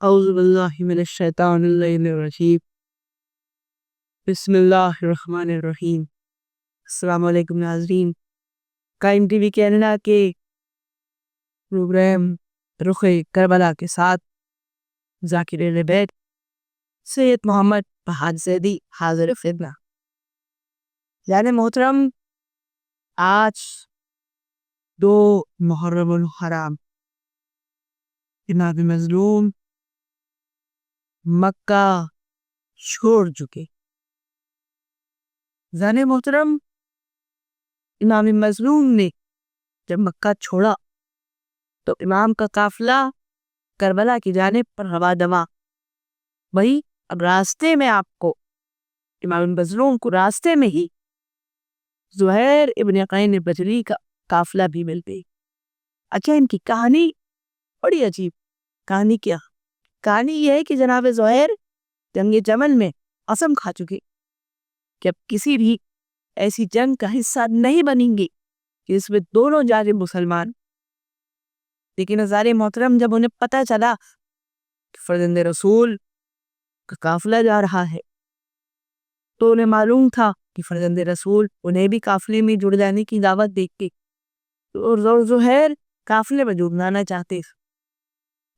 اعوذ باللہ من الشیطان الرجیم، بسم اللہ الرحمن الرحیم۔ السلام علیکم ناظرین، قائم ٹی وی کینیڈا کے پروگرام رخ کربلا کے ساتھ ذاکر اہل بیت سید محمد فہد زیدی حاضر خدمت۔ یعنی محترم، آج 2 محرم الحرام، امام مظلوم مکہ چھوڑ چکے۔ زانے محترم، امام مظلوم نے جب مکہ چھوڑا تو امام کا قافلہ کربلا کی جانب پر رواں دواں۔ وہی اب راستے میں آپ کو امام مظلوم کو راستے میں ہی زہیر ابن قین بجلی کا قافلہ بھی مل گئی۔ اچھا، ان کی کہانی بڑی عجیب کہانی۔ کیا کہانی؟ یہ ہے کہ جناب زہیر جنگ جمل میں قسم کھا چکے کہ اب کسی بھی ایسی جنگ کا حصہ نہیں بنیں گے کہ اس میں دونوں جانب مسلمان۔ لیکن ہزار محترم، جب انہیں پتہ چلا کہ فرزند رسول کا قافلہ جا رہا ہے تو انہیں معلوم تھا کہ فرزند رسول انہیں بھی قافلے میں جڑ جانے کی دعوت دے کے اور زہیر قافلے میں جڑنا چاہتے۔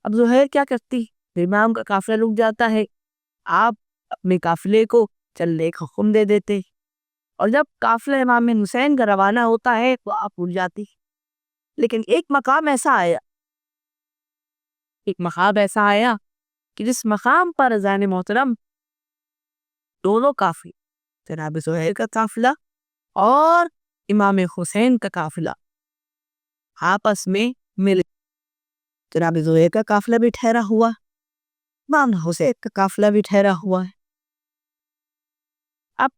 اب زہیر کیا کرتی؟ امام کا قافلہ رک جاتا ہے، آپ اپنے قافلے کو چلنے کا حکم دے دیتے، اور جب قافلہ امام حسین کا روانہ ہوتا ہے تو آپ اٹھ جاتی۔ لیکن ایک مقام ایسا آیا کہ جس مقام پر اذان محترم دونوں قافلے، جناب زہیر کا قافلہ اور امام حسین کا قافلہ، آپس میں مل۔ جناب زہیر کا قافلہ بھی ٹھہرا ہوا، امام حسین کا قافلہ بھی ٹھہرا ہوا ہے۔ اب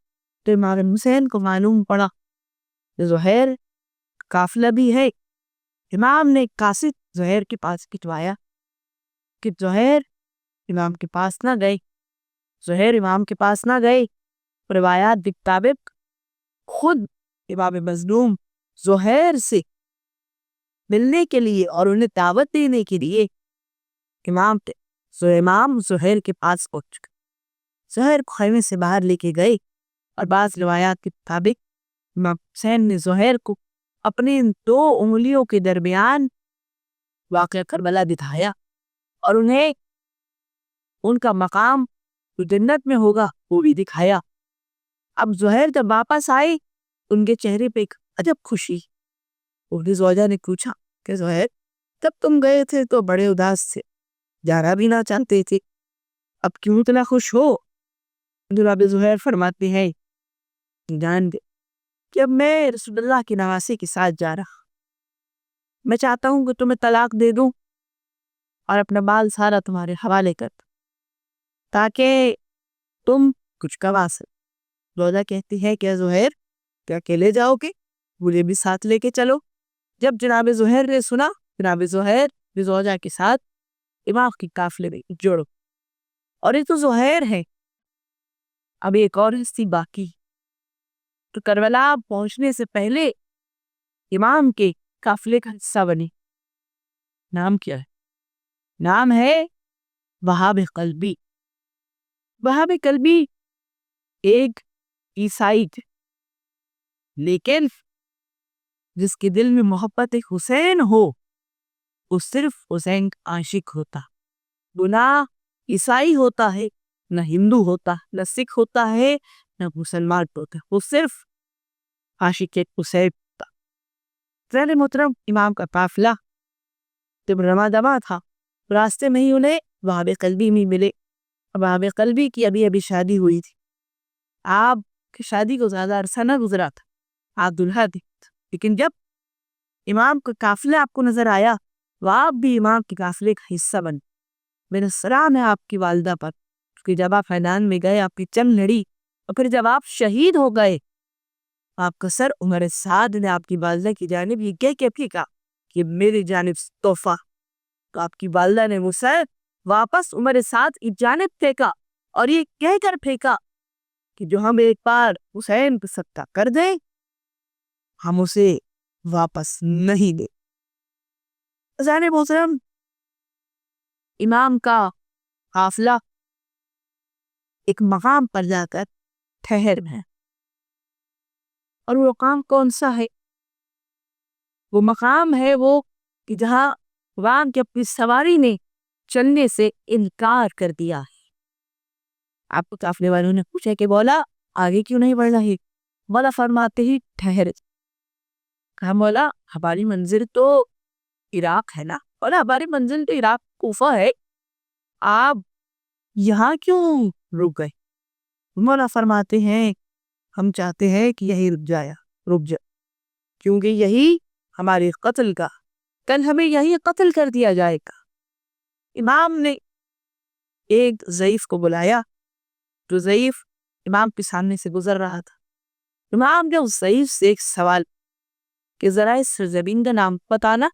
تو امام حسین کو معلوم پڑا کہ زہیر قافلہ بھی ہے۔ امام نے قاصد زہیر کے پاس کھٹوایا کہ زہیر امام کے پاس نہ گئے۔ زہیر امام کے پاس نہ گئے۔ روایات کے مطابق خود امام مظلوم زہیر سے ملنے کے لیے اور انہیں دعوت دینے کے لیے امام زہیر کے پاس پہنچ گئے۔ زہیر کو خیمے سے باہر لے کے گئے، اور بعض روایات کے مطابق امام حسین نے زہیر کو اپنے 2 انگلیوں کے درمیان واقعہ کربلا دکھایا اور انہیں ان کا مقام جو جنت میں ہوگا وہ بھی دکھایا۔ اب زہیر جب واپس آئے، ان کے چہرے پہ ایک عجب خوشی۔ انہیں زوجہ نے پوچھا کہ زہیر، جب تم گئے تھے تو بڑے اداس تھے، جانا بھی نہ چاہتے تھے، اب کیوں اتنا خوش ہو؟ جناب زہیر فرماتے ہیں، جان دے کہ اب میں رسول اللہ کی نواسے کے ساتھ جا رہا، میں چاہتا ہوں کہ تمہیں طلاق دے دوں اور اپنا مال سارا تمہارے حوالے کر دوں تاکہ تم کچھ کما سکو۔ زوجہ کہتی ہے کہ زہیر، کیا اکیلے جاؤ گے؟ مجھے بھی ساتھ لے کے چلو۔ جب جناب زہیر نے سنا، جناب زہیر بھی زوجہ کے ساتھ امام کی قافلے میں جڑو۔ اور یہ تو زہیر ہے، اب ایک اور ہستی باقی۔ تو کربلا پہنچنے سے پہلے امام کے قافلے کا حصہ بنے۔ نام کیا ہے؟ نام ہے وہاب قلبی۔ وہاب قلبی ایک عیسائی تھے، لیکن جس کے دل میں محبت حسین ہو وہ صرف حسین کا عاشق ہوتا، وہ نہ عیسائی ہوتا ہے، نہ ہندو ہوتا، نہ سکھ ہوتا ہے، نہ مسلمان ہوتا، وہ صرف عاشق حسین ہوتا۔ ذرا محترم، امام کا قافلہ جب رواں دواں تھا، راستے میں ہی انہیں وہاب قلبی میں ملے۔ وہاب قلبی کی ابھی شادی ہوئی تھی، آپ کی شادی کو زیادہ عرصہ نہ گزرا تھا، آپ دلہا تھے۔ لیکن جب امام کا قافلہ آپ کو نظر آیا، وہ آپ بھی امام کے قافلے کا حصہ بن۔ میرا سلام ہے آپ کی والدہ پر، کہ جب آپ میدان میں گئے آپ کی جنگ لڑی، اور پھر جب آپ شہید ہو گئے، آپ کا سر عمر سعد نے آپ کی والدہ کی جانب یہ کہہ کے پھینکا کہ میری جانب سے تحفہ۔ تو آپ کی والدہ نے وہ سر واپس عمر سعد کی جانب پھینکا اور یہ کہہ کر پھینکا کہ جو ہم ایک بار حسین پہ صدقہ کر دیں، ہم اسے واپس نہیں دیں۔ عزیزان محترم، امام کا قافلہ ایک مقام پر جا کر ٹھہر گئے. اور وہ مقام کون سا ہے؟ وہ مقام ہے وہ کہ جہاں غلام کی اپنی سواری نے چلنے سے انکار کر دیا ہے. آپ کو قافلے والوں نے پوچھا کہ مولا آگے کیوں نہیں بڑھ رہے؟ مولا فرماتے ہی ٹھہر. کہا مولا ہماری منزل تو عراق ہے نا. مولا ہماری منزل تو عراق کوفہ ہے، آپ یہاں کیوں رک گئے؟ مولا فرماتے ہیں ہم چاہتے ہیں کہ یہی رک جا، کیونکہ یہی ہمارے قتل کا، کل ہمیں یہی قتل کر دیا جائے گا. امام نے ایک ضعیف کو بلایا، جو ضعیف امام کے سامنے سے گزر رہا تھا. امام نے اس ضعیف سے ایک سوال کہ ذرا اس سرزمین کا نام بتانا.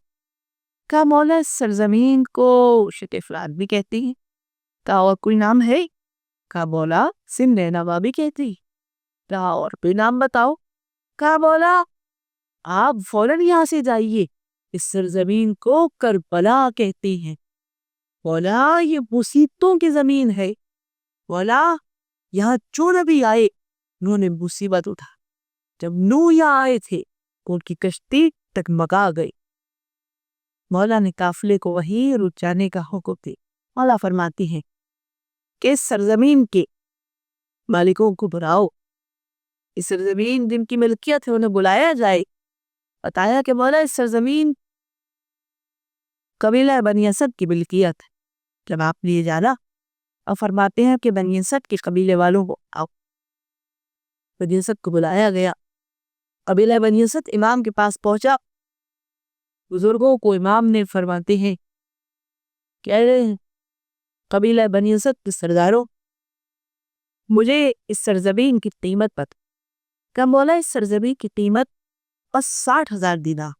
کہا مولا اس سرزمین کو شیخ فلان بھی کہتی ہیں. کہا اور کوئی نام ہے؟ کہا مولا سندھ نوا بھی کہتی. کہا اور کوئی نام بتاؤ. کہا مولا آپ فوراً یہاں سے جائیے، اس سرزمین کو کربلا کہتے ہیں. مولا یہ مصیبتوں کی زمین ہے. مولا یہاں جو نبی آئے انہوں نے مصیبت اٹھا. جب نوح یہاں آئے تھے ان کی کشتی ٹگمگا گئی. مولا نے قافلے کو وہیں رک جانے کا حکم دیا. مولا فرماتی ہیں کہ اس سرزمین کے مالکوں کو بلاؤ، اس سرزمین جن کی ملکیت ہے انہیں بلایا جائے. بتایا کہ مولا اس سرزمین قبیلہ بنی اسد کی ملکیت ہے. جب آپ لیے جانا اور فرماتے ہیں کہ بنی اسد کے قبیلے والوں کو آؤ. بنی اسد کو بلایا گیا. قبیلہ بنی اسد امام کے پاس پہنچا. بزرگوں کو امام نے فرماتے ہیں کہ قبیلہ بنی اسد کے سرداروں مجھے اس سرزمین کی قیمت پتہ. کہ مولا اس سرزمین کی قیمت بس 60,000 دینار.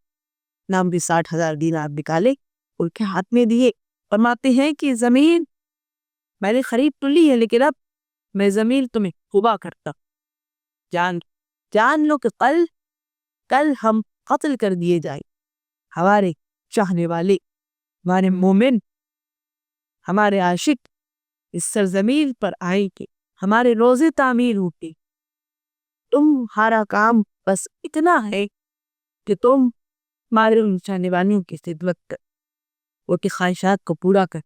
نام بھی 60,000 دینار نکالے ان کے ہاتھ میں دیے. فرماتے ہیں کہ زمین میں نے خرید تو لی ہے لیکن اب میں زمین تمہیں خبا کرتا. جان لو کہ کل ہم قتل کر دیے جائیں. ہمارے چاہنے والے، ہمارے مومن، ہمارے عاشق اس سرزمین پر آئیں کہ ہمارے روزے تعمیر ہوتے. تمہارا کام بس اتنا ہے کہ تم ہمارے ان چاہنے والوں کی خدمت کر، وہ کی خواہشات کو پورا کر،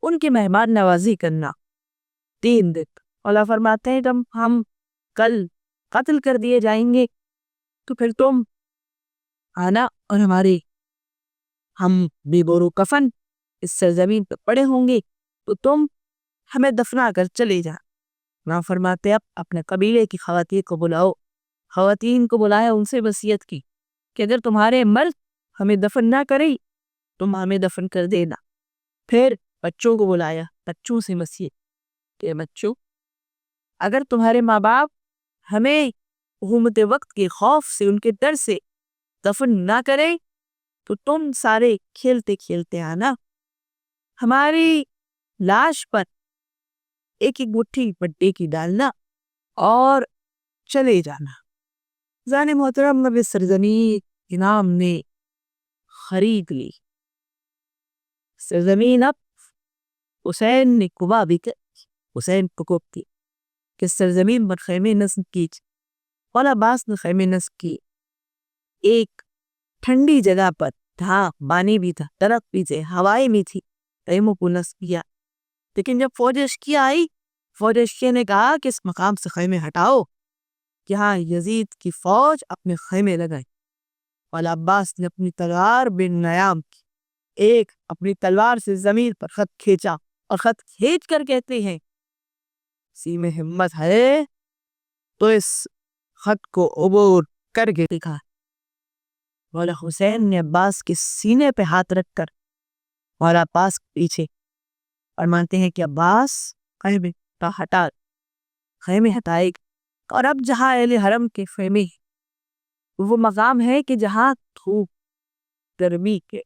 ان کی مہمان نوازی کرنا. 3 دن اللہ فرماتے ہیں جب ہم کل قتل کر دیے جائیں گے تو پھر تم آنا اور ہم بے بورو کفن اس سرزمین پر پڑے ہوں گے تو تم ہمیں دفنا کر چلے جا. نا فرماتے اب اپنے قبیلے کی خواتین کو بلاؤ. خواتین کو بلایا، ان سے وصیت کی کہ اگر تمہارے مرد ہمیں دفن نہ کرے تم ہمیں دفن کر دینا. پھر بچوں کو بلایا، بچوں سے وصیت کہ بچوں اگر تمہارے ماں باپ ہمیں حکومت وقت کے خوف سے، ان کے ڈر سے دفن نہ کرے تو تم سارے کھیلتے کھیلتے آنا، ہماری لاش پر ایک مٹھی مٹی کی ڈالنا اور چلے جانا. زان محترم نبی سرزمین امام نے خرید لی. سرزمین اب حسین نے قبا بھی کر، حسین کو کوپتی کہ سرزمین پر خیمے نصب کی. اور عباس نے خیمے نصب کی ایک ٹھنڈی جگہ پر، جہاں پانی بھی تھا، درخت بھی تھے، ہوائیں بھی تھی. خیموں کو نصب کیا. لیکن جب فوج عسکریہ آئی، فوج عسکریہ نے کہا کہ اس مقام سے خیمے ہٹاؤ. یہاں یزید کی فوج اپنے خیمے لگائی. اور عباس نے اپنی تلوار بن نیام کی، ایک اپنی تلوار سے زمین پر خط کھینچا اور خط کھینچ کر کہتے ہیں سی میں ہمت ہے تو اس خط کو عبور کر کے دکھا. مولا حسین نے عباس کے سینے پہ ہاتھ رکھ کر مولا عباس کے پیچھے اور مانتے ہیں کہ عباس خیمے ہٹائے. اور اب جہاں اہل حرم کے خیمے وہ مقام ہے کہ جہاں دھوپ گرمی کے،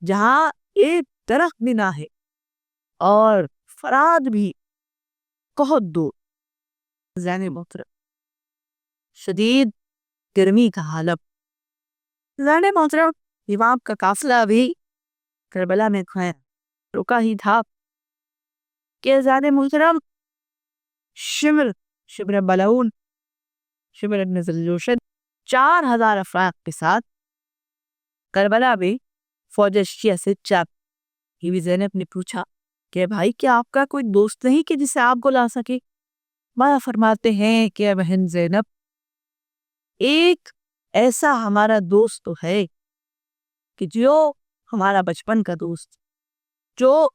جہاں ایک درخت بھی نہ ہے اور فراد بھی بہت دور. زین محترم شدید گرمی کا حالت. زین محترم امام کا قافلہ بھی کربلا میں رکا ہی تھا. کہ زیادہ محترم شمر بلعون، شمر ابن ذوالجوشن 4,000 افراد کے ساتھ کربلا میں فوج شیعہ سے چاپ. بی بی زینب نے پوچھا کہ بھائی کیا آپ کا کوئی دوست نہیں کہ جسے آپ کو لا سکے؟ ماں فرماتے ہیں کہ بہن زینب، ایک ایسا ہمارا دوست تو ہے کہ جو ہمارا بچپن کا دوست، جو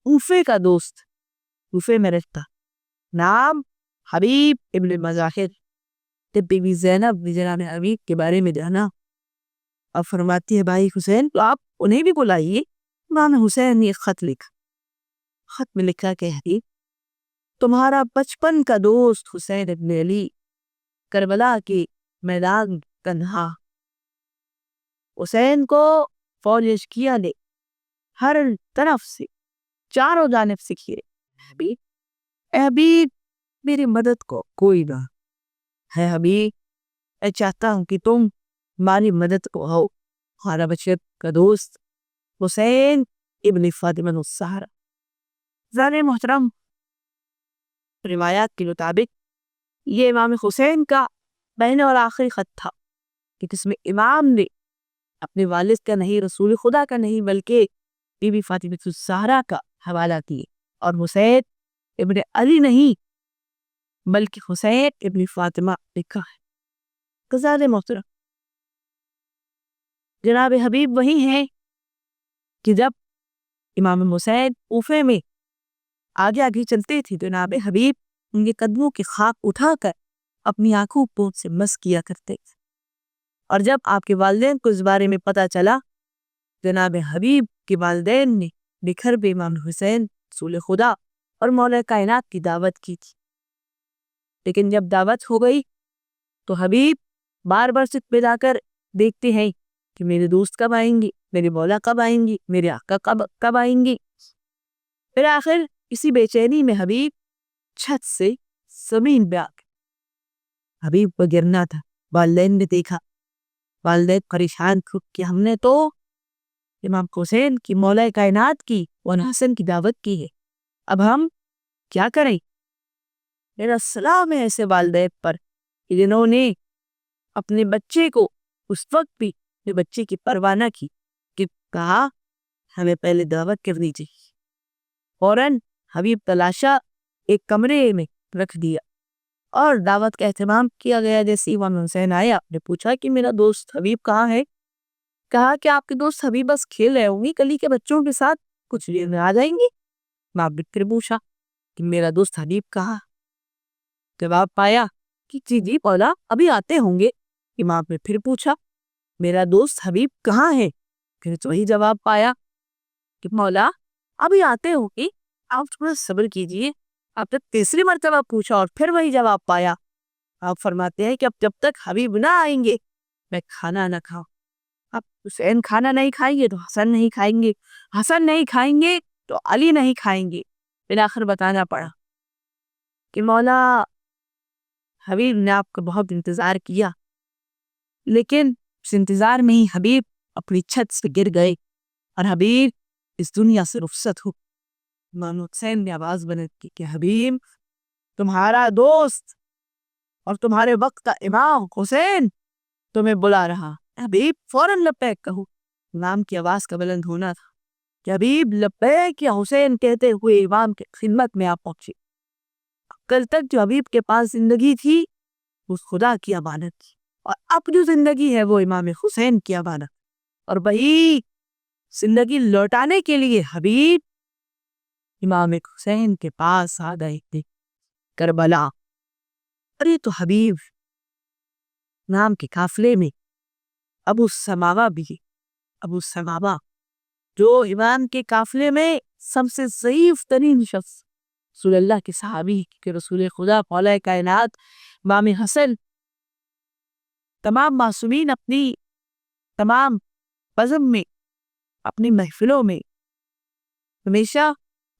کوفے کا دوست، کوفے میں رہتا، نام حبیب ابن مظاہر. بی بی زینب نے جناب حبیب کے بارے میں جانا. اب فرماتی ہے بھائی حسین تو آپ انہیں بھی بلائیے. امام حسین نے ایک خط لکھا. خط میں لکھا کہ حبیب، تمہارا بچپن کا دوست حسین ابن علی کربلا کے میدان تنہا. حسین کو فوج شیعہ نے ہر طرف سے، چاروں جانب سے گھیرے. حبیب، اے حبیب، میری مدد کو کوئی نہ ہے. حبیب، میں چاہتا ہوں کہ تم ہماری مدد کو ہو. ہمارا بچپن کا دوست حسین ابن فاطمہ الزہرا. زار محترم، روایات کے مطابق یہ امام حسین کا پہلا اور آخری خط تھا کہ جس میں امام نے اپنے والد کا نہیں، رسول خدا کا نہیں، بلکہ بی بی فاطمہ الزہرا کا حوالہ کیے. اور حسین ابن علی نہیں بلکہ حسین ابن فاطمہ لکھا ہے. قزاد محترم، جناب حبیب وہی ہیں کہ جب امام حسین کوفے میں آگے آگے چلتے تھے، جناب حبیب ان کے قدموں کی خاک اٹھا کر اپنی آنکھوں پوچھ سے مس کیا کرتے تھے. اور جب آپ کے والدین کو اس بارے میں پتا چلا، جناب حبیب کے والدین نے بکھر بے امام حسین رسول خدا اور مولا کائنات کی دعوت کی تھی. لیکن جب دعوت ہو گئی تو حبیب بار بار سکھ پہ جا کر دیکھتے ہیں کہ میرے دوست کب آئیں گے، میرے مولا کب آئیں گے، میرے آقا کب آئیں گے. پھر آخر اسی بے چینی میں حبیب چھت سے زمین پہ آ گئے. حبیب کو گرنا تھا. والدین نے دیکھا، والدین پریشان تھے کہ ہم نے تو امام حسین کی، مولا کائنات کی، مولا حسن کی دعوت کی ہے، اب ہم کیا کریں؟ میرا سلام ہے ایسے والدین پر جنہوں نے اپنے بچے کو اس وقت بھی اپنے بچے کی پرواہ نہ کی کہ کہا ہمیں پہلے دعوت کرنی چاہیے. فوراً حبیب تلاشا ایک کمرے میں رکھ دیا اور دعوت کا اہتمام کیا گیا. جیسے امام حسین آیا، آپ نے پوچھا کہ میرا دوست حبیب کہاں ہے؟ کہا کہ آپ کے دوست حبیب بس کھیل رہے ہوں گی، کلی کے بچوں کے ساتھ کچھ دیر میں آ جائیں گی. آپ نے پھر پوچھا کہ میرا دوست حبیب کہاں؟ جواب پایا کہ جی جی مولا ابھی آتے ہوں گے. امام نے پھر پوچھا میرا دوست حبیب کہاں ہے؟ پھر وہی جواب پایا کہ مولا ابھی آتے ہوں گے، آپ تھوڑا صبر کیجئے. آپ نے تیسری مرتبہ پوچھا اور پھر وہی جواب پایا. آپ فرماتے ہیں کہ اب جب تک حبیب نہ آئیں گے میں کھانا نہ کھاؤں. اب حسین کھانا نہیں کھائیں گے تو حسن نہیں کھائیں گے، حسن نہیں کھائیں گے تو علی نہیں کھائیں گے. پھر آخر بتانا پڑا کہ مولا حبیب نے آپ کا بہت انتظار کیا، لیکن اس انتظار میں ہی حبیب اپنی چھت سے گر گئے اور حبیب اس دنیا سے رخصت ہو. امام حسین نے آواز بلند کی کہ حبیب، تمہارا دوست اور تمہارے وقت کا امام حسین تمہیں بلا رہا. حبیب فوراً لبیک کہو. امام کی آواز کا بلند ہونا تھا کہ حبیب لبیک یا حسین کہتے ہوئے امام کے خدمت میں آپ پہنچے. کل تک جو حبیب کے پاس زندگی تھی وہ خدا کی امانت تھی، اور اب جو زندگی ہے وہ امام حسین کی امانت. اور وہی زندگی لوٹانے کے لیے حبیب امام حسین کے پاس آ گئے تھے کربلا. ارے تو حبیب نام کے قافلے میں ابو سماوا بھی، ابو سماوا جو امام کے قافلے میں سب سے ضعیف ترین شخص، رسول اللہ کے صحابی کہ رسول خدا مولا کائنات امام حسن تمام معصومین اپنی تمام بزم میں، اپنی محفلوں میں ہمیشہ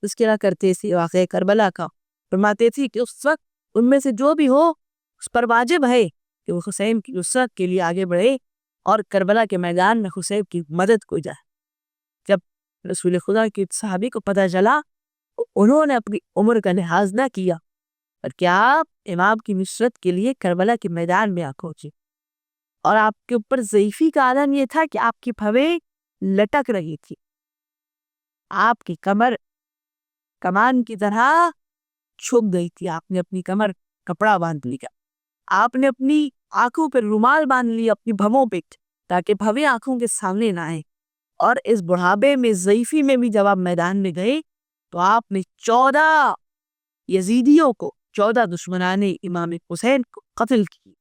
تذکرہ کرتے تھے واقعہ کربلا کا. فرماتے تھے کہ اس وقت ان میں سے جو بھی ہو اس پر واجب ہے کہ وہ حسین کی نصرت کے لیے آگے بڑھے اور کربلا کے میدان میں حسین کی مدد کو جائے. جب رسول خدا کے صحابی کو پتہ چلا انہوں نے اپنی عمر کا لحاظ نہ کیا اور کیا آپ امام کی نصرت کے لیے کربلا کے میدان میں آ پہنچے، اور آپ کے اوپر ضعیفی کا عالم یہ تھا کہ آپ کی پھویں لٹک رہی تھی، آپ کی کمر کمان کی طرح چھپ گئی تھی، آپ نے اپنی کمر کپڑا باندھ لیا، آپ نے اپنی آنکھوں پہ رومال باندھ لی اپنی بھووں پہ تاکہ بھویں آنکھوں کے سامنے نہ آئے، اور اس بڑھاپے میں ضعیفی میں بھی جب آپ میدان میں گئے تو آپ نے 14 یزیدیوں کو، 14 دشمنان امام حسین کو قتل کی۔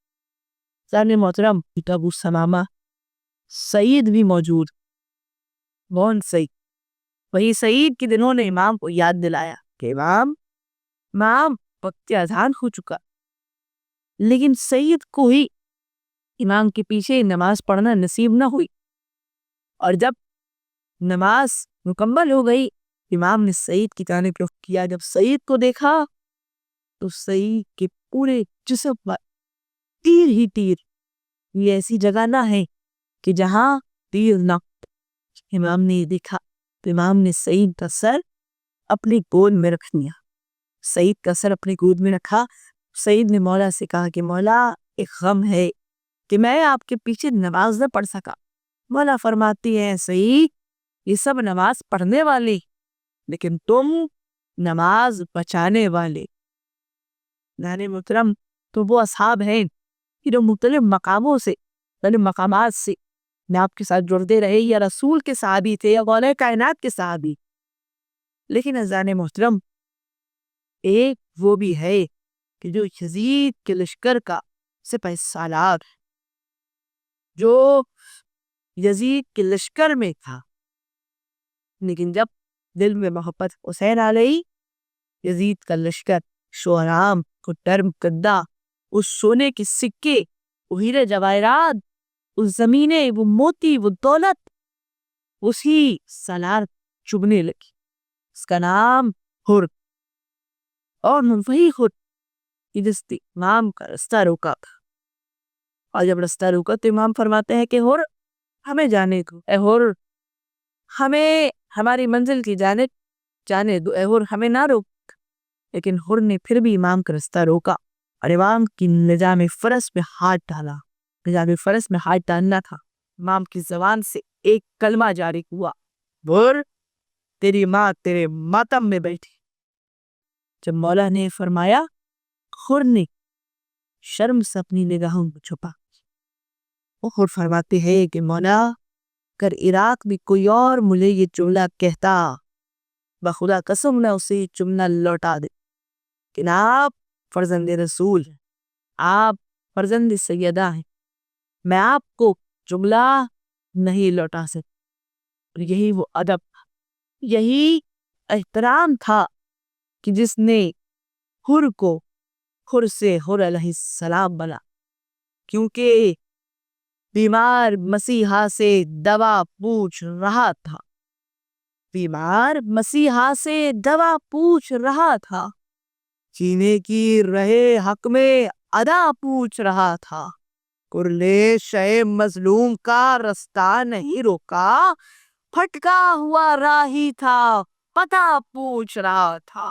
سارے محترم ابو سلامہ سعید بھی موجود، کون سعید؟ وہی سعید کے دنوں نے امام کو یاد دلایا کہ امام وقت اذان ہو چکا، لیکن سعید کو ہی امام کے پیچھے نماز پڑھنا نصیب نہ ہوئی، اور جب نماز مکمل ہو گئی امام نے سعید کی جانب رخ کیا، جب سعید کو دیکھا تو سعید کے پورے جسم پر تیر ہی تیر، یہ ایسی جگہ نہ ہے کہ جہاں تیر نہ۔ امام نے یہ دیکھا تو امام نے سعید کا سر اپنی گود میں رکھ لیا، سعید کا سر اپنی گود میں رکھا۔ سعید نے مولا سے کہا کہ مولا ایک غم ہے کہ میں آپ کے پیچھے نماز نہ پڑھ سکا۔ مولا فرماتی ہے سعید یہ سب نماز پڑھنے والے لیکن تم نماز بچانے والے۔ نانے محترم تو وہ اصحاب ہیں کہ جو مختلف مقاموں سے، مختلف مقامات سے میں آپ کے ساتھ جڑتے رہے، یا رسول کے صحابی تھے یا غوث کائنات کے صحابی، لیکن ازان محترم ایک وہ بھی ہے کہ جو یزید کے لشکر کا سپہ سالار، جو یزید کے لشکر میں تھا، لیکن جب دل میں محبت حسین علیہ، یزید کا لشکر شوہرام کو ٹرم کدہ، اس سونے کے سکے، وہ ہیرے جواہرات، اس زمینے، وہ موتی، وہ دولت اسی سالار چبنے لگی۔ اس کا نام ہر، اور وہی خود جس نے امام کا رستہ روکا تھا، اور جب رستہ روکا تو امام فرماتے ہیں کہ ہر ہمیں جانے دو، اے ہر ہمیں ہماری منزل کی جانب جانے دو، اے ہر ہمیں نہ روک۔ لیکن ہر نے پھر بھی امام کا رستہ روکا اور امام کی نظام فرس میں ہاتھ ڈالا۔ نظام فرس میں ہاتھ ڈالنا تھا، امام کی زبان سے ایک کلمہ جاری ہوا، ہر تیری ماں تیرے ماتم میں بیٹھی۔ جب مولا نے فرمایا، ہر نے شرم سے اپنی نگاہوں کو چھپا۔ وہ ہر فرماتے ہیں کہ مولا اگر عراق میں کوئی اور مجھے یہ جملہ کہتا، بخدا قسم میں اسے یہ جملہ لوٹا دے کہ آپ فرزند رسول ہیں، آپ فرزند سیدہ ہیں، میں آپ کو جملہ نہیں لوٹا سکتا۔ یہی وہ ادب، یہی احترام تھا کہ جس نے ہر کو ہر سے ہر علیہ السلام بنا، کیونکہ بیمار مسیحا سے دوا پوچھ رہا تھا، بیمار مسیحا سے دوا پوچھ رہا تھا، جینے کی رہے حق میں ادا پوچھ رہا تھا، کرلے شے مظلوم کا رستہ نہیں روکا، پھٹکا ہوا راہی تھا پتہ پوچھ رہا تھا۔